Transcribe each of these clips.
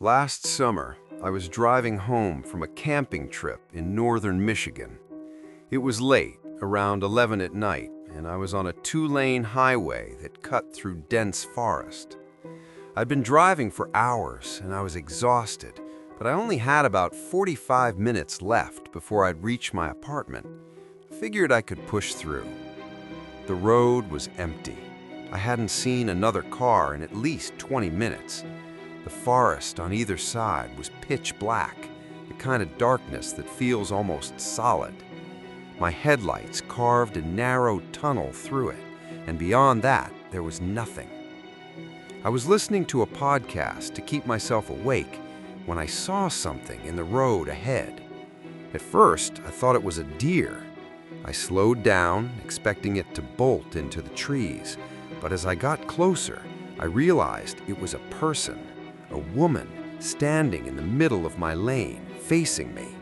Last summer, I was driving home from a camping trip in northern Michigan. It was late, around 11 at night, and I was on a two-lane highway that cut through dense forest. I'd been driving for hours, and I was exhausted, but I only had about 45 minutes left before I'd reach my apartment. I figured I could push through. The road was empty. I hadn't seen another car in at least 20 minutes. The forest on either side was pitch black, the kind of darkness that feels almost solid. My headlights carved a narrow tunnel through it, and beyond that, there was nothing. I was listening to a podcast to keep myself awake when I saw something in the road ahead. At first, I thought it was a deer. I slowed down, expecting it to bolt into the trees, but as I got closer, I realized it was a person. A woman standing in the middle of my lane, facing me.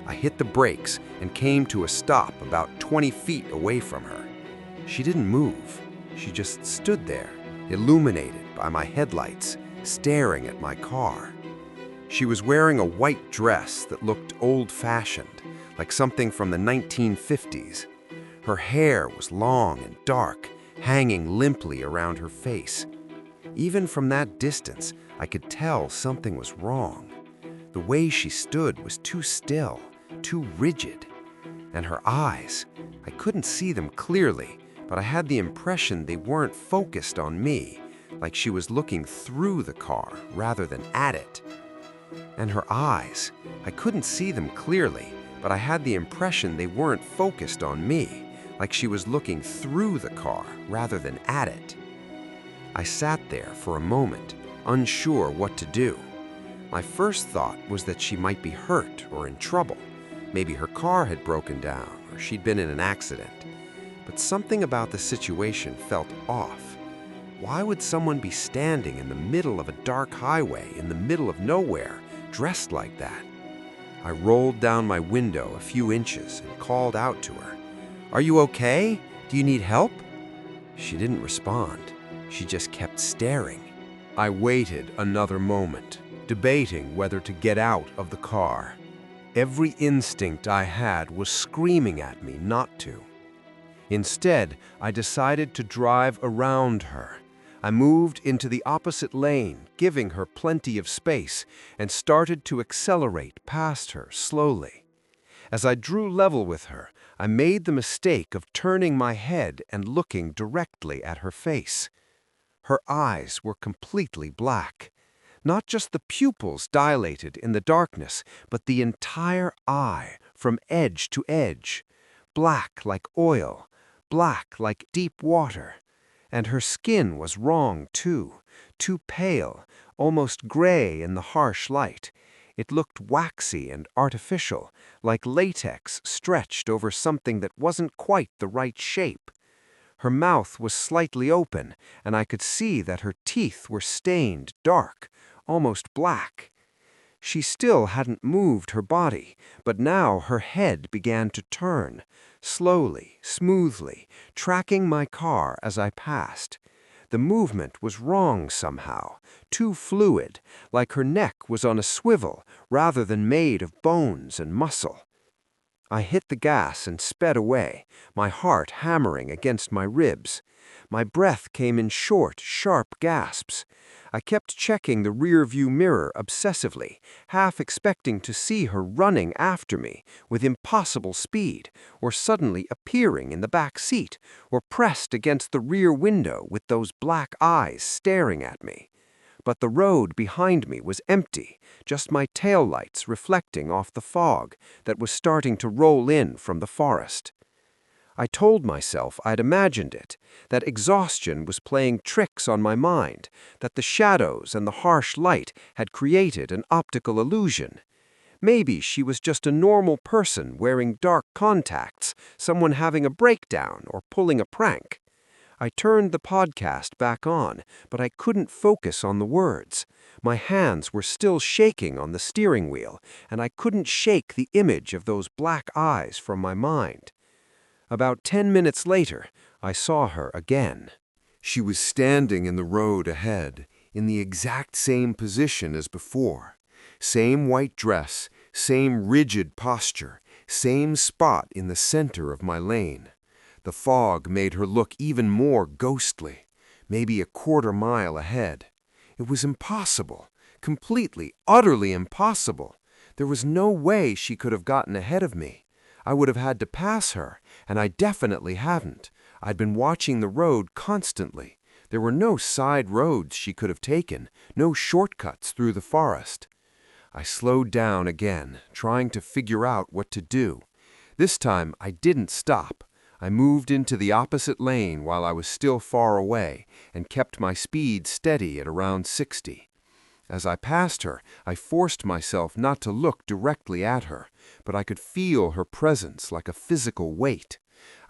I hit the brakes and came to a stop about 20 feet away from her. She didn't move. She just stood there, illuminated by my headlights, staring at my car. She was wearing a white dress that looked old-fashioned, like something from the 1950s. Her hair was long and dark, hanging limply around her face. Even from that distance, I could tell something was wrong. The way she stood was too still, too rigid. And her eyes, I couldn't see them clearly, but I had the impression they weren't focused on me, like she was looking through the car rather than at it. And her eyes, I couldn't see them clearly, but I had the impression they weren't focused on me, like she was looking through the car rather than at it. I sat there for a moment, unsure what to do. My first thought was that she might be hurt or in trouble. Maybe her car had broken down or she'd been in an accident. But something about the situation felt off. Why would someone be standing in the middle of a dark highway in the middle of nowhere, dressed like that? I rolled down my window a few inches and called out to her. "Are you okay? Do you need help?" She didn't respond. She just kept staring. I waited another moment, debating whether to get out of the car. Every instinct I had was screaming at me not to. Instead, I decided to drive around her. I moved into the opposite lane, giving her plenty of space, and started to accelerate past her slowly. As I drew level with her, I made the mistake of turning my head and looking directly at her face. Her eyes were completely black. Not just the pupils dilated in the darkness, but the entire eye from edge to edge. Black like oil, black like deep water. And her skin was wrong too pale, almost gray in the harsh light. It looked waxy and artificial, like latex stretched over something that wasn't quite the right shape. Her mouth was slightly open, and I could see that her teeth were stained dark, almost black. She still hadn't moved her body, but now her head began to turn, slowly, smoothly, tracking my car as I passed. The movement was wrong somehow, too fluid, like her neck was on a swivel rather than made of bones and muscle. I hit the gas and sped away, my heart hammering against my ribs. My breath came in short, sharp gasps. I kept checking the rear-view mirror obsessively, half expecting to see her running after me with impossible speed, or suddenly appearing in the back seat, or pressed against the rear window with those black eyes staring at me. But the road behind me was empty, just my taillights reflecting off the fog that was starting to roll in from the forest. I told myself I'd imagined it, that exhaustion was playing tricks on my mind, that the shadows and the harsh light had created an optical illusion. Maybe she was just a normal person wearing dark contacts, someone having a breakdown or pulling a prank. I turned the podcast back on, but I couldn't focus on the words. My hands were still shaking on the steering wheel, and I couldn't shake the image of those black eyes from my mind. About 10 minutes later, I saw her again. She was standing in the road ahead, in the exact same position as before. Same white dress, same rigid posture, same spot in the center of my lane. The fog made her look even more ghostly, maybe a quarter-mile ahead. It was impossible, completely, utterly impossible. There was no way she could have gotten ahead of me. I would have had to pass her, and I definitely hadn't. I'd been watching the road constantly. There were no side roads she could have taken, no shortcuts through the forest. I slowed down again, trying to figure out what to do. This time, I didn't stop. I moved into the opposite lane while I was still far away and kept my speed steady at around 60. As I passed her, I forced myself not to look directly at her, but I could feel her presence like a physical weight.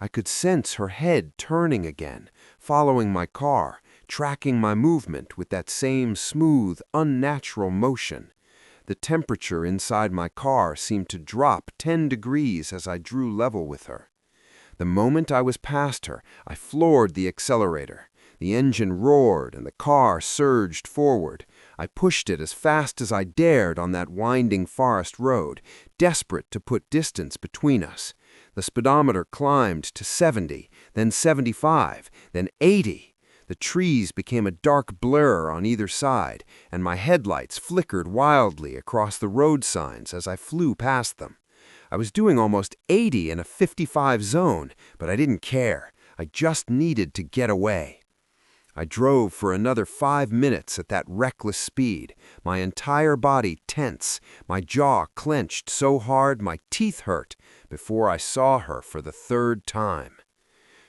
I could sense her head turning again, following my car, tracking my movement with that same smooth, unnatural motion. The temperature inside my car seemed to drop 10 degrees as I drew level with her. The moment I was past her, I floored the accelerator. The engine roared and the car surged forward. I pushed it as fast as I dared on that winding forest road, desperate to put distance between us. The speedometer climbed to 70, then 75, then 80. The trees became a dark blur on either side, and my headlights flickered wildly across the road signs as I flew past them. I was doing almost 80 in a 55 zone, but I didn't care. I just needed to get away. I drove for another 5 minutes at that reckless speed, my entire body tense, my jaw clenched so hard my teeth hurt, before I saw her for the third time.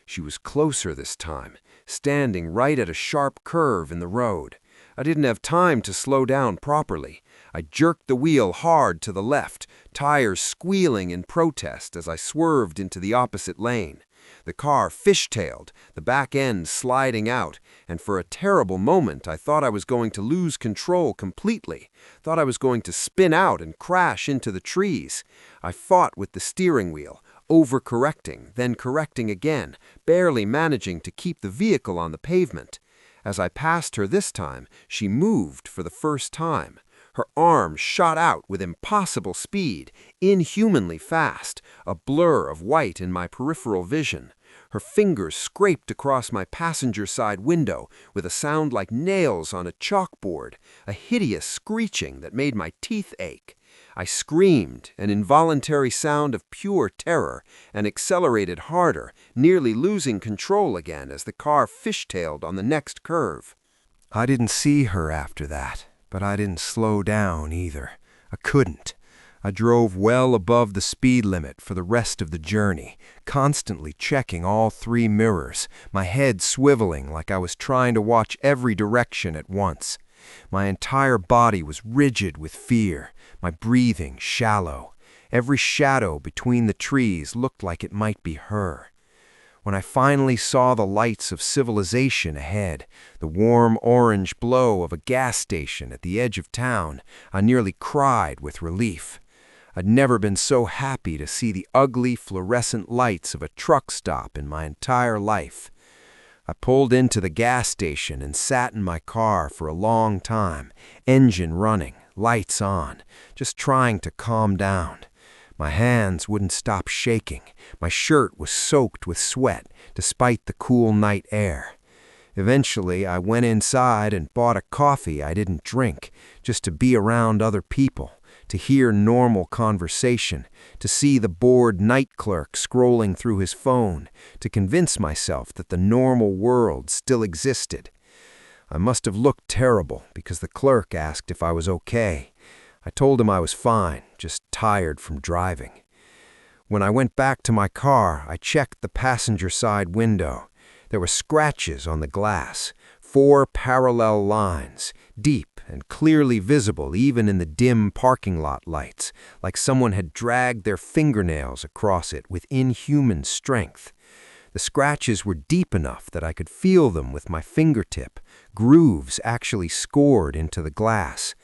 She was closer this time, standing right at a sharp curve in the road. I didn't have time to slow down properly. I jerked the wheel hard to the left, tires squealing in protest as I swerved into the opposite lane. The car fishtailed, the back end sliding out, and for a terrible moment I thought I was going to lose control completely, thought I was going to spin out and crash into the trees. I fought with the steering wheel, overcorrecting, then correcting again, barely managing to keep the vehicle on the pavement. As I passed her this time, she moved for the first time. Her arms shot out with impossible speed, inhumanly fast, a blur of white in my peripheral vision. Her fingers scraped across my passenger side window with a sound like nails on a chalkboard, a hideous screeching that made my teeth ache. I screamed, an involuntary sound of pure terror, and accelerated harder, nearly losing control again as the car fishtailed on the next curve. I didn't see her after that, but I didn't slow down either. I couldn't. I drove well above the speed limit for the rest of the journey, constantly checking all 3 mirrors, my head swiveling like I was trying to watch every direction at once. My entire body was rigid with fear, my breathing shallow. Every shadow between the trees looked like it might be her. When I finally saw the lights of civilization ahead, the warm orange glow of a gas station at the edge of town, I nearly cried with relief. I'd never been so happy to see the ugly fluorescent lights of a truck stop in my entire life. I pulled into the gas station and sat in my car for a long time, engine running, lights on, just trying to calm down. My hands wouldn't stop shaking. My shirt was soaked with sweat, despite the cool night air. Eventually, I went inside and bought a coffee I didn't drink, just to be around other people, to hear normal conversation, to see the bored night clerk scrolling through his phone, to convince myself that the normal world still existed. I must have looked terrible because the clerk asked if I was okay. I told him I was fine, just tired from driving. When I went back to my car, I checked the passenger side window. There were scratches on the glass, 4 parallel lines, deep and clearly visible even in the dim parking lot lights, like someone had dragged their fingernails across it with inhuman strength. The scratches were deep enough that I could feel them with my fingertip, grooves actually scored into the glass.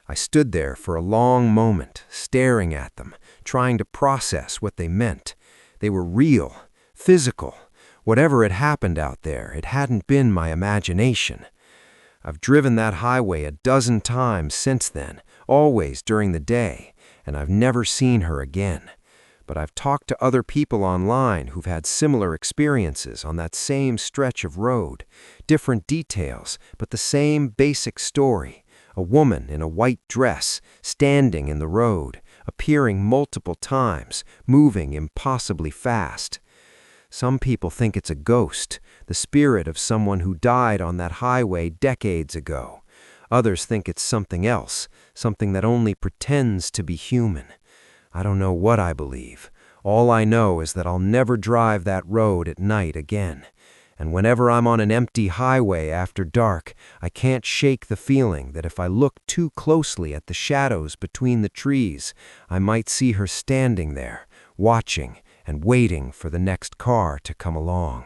I stood there for a long moment, staring at them, trying to process what they meant. They were real, physical. Whatever had happened out there, it hadn't been my imagination. I've driven that highway a dozen times since then, always during the day, and I've never seen her again. But I've talked to other people online who've had similar experiences on that same stretch of road. Different details, but the same basic story. A woman in a white dress, standing in the road, appearing multiple times, moving impossibly fast. Some people think it's a ghost, the spirit of someone who died on that highway decades ago. Others think it's something else, something that only pretends to be human. I don't know what I believe. All I know is that I'll never drive that road at night again. And whenever I'm on an empty highway after dark, I can't shake the feeling that if I look too closely at the shadows between the trees, I might see her standing there, watching and waiting for the next car to come along.